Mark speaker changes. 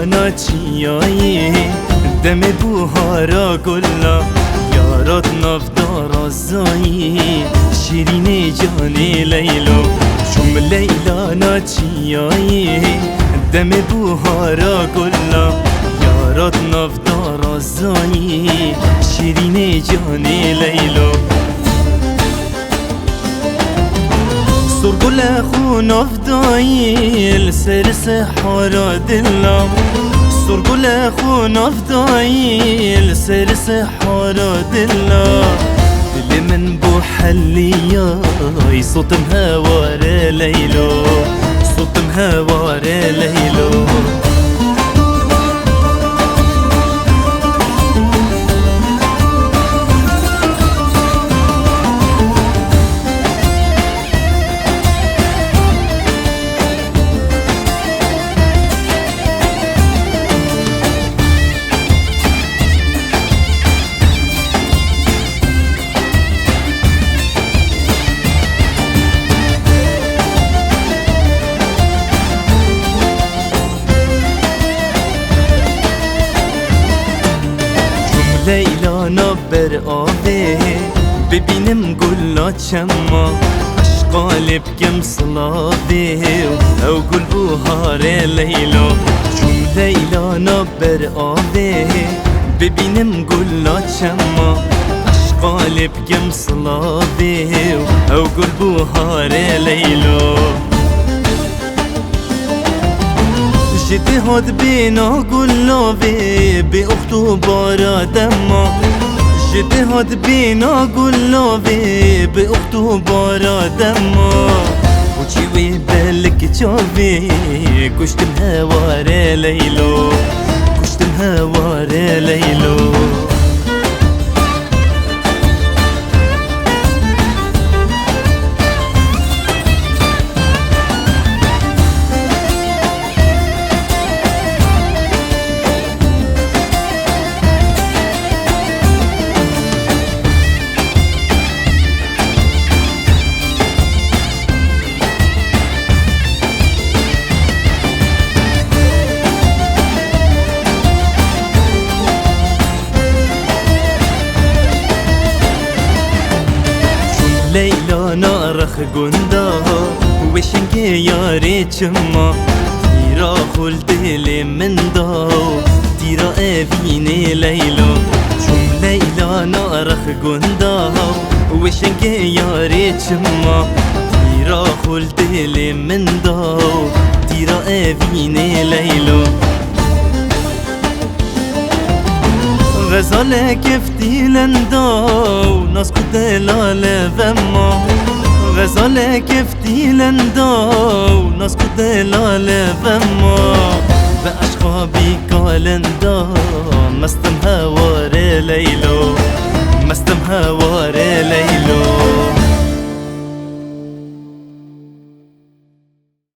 Speaker 1: لیلانا چیایی دم بوهارا گلا یارات نفدار زایی شیرین جانی لیلو شم لیلانا چیایی دم بوهارا گلا یارات نفدار زایی شیرین جانی لیلو سرگل خون افدایی سر سحارا دلم سرگل خون افدایی سر سحارا دلم دل من بو حلیای صوتم هوار لیلو صوتم هوار لیلو لیلانا بر آوه ببینم گلا چما عشقا لبکم صلاوه او گل بوهار لیلو چون لیلانا بر آوه ببینم گلا چما عشقا لبکم صلاوه او گل بوهار لیلو جدی هاد بینا گلاوی به اکتوبر دما جدی هاد بینا گلاوی به اکتوبر دما و چیوی بلک چاوی کشتم هوار لیلو کشتم هوار لیلو لیلانا رخ گندا وشنگ یاری چما تیرا خل دل من دا تیرا اوینه لیلو چون لیلانا رخ گندا وشنگ یاری چما تیرا خل دل من دا تیرا اوینه لیلو غزال کفتی لنداو ناس کدلال وما غزال کفتی لنداو ناس کدلال وما به اشقابی کالند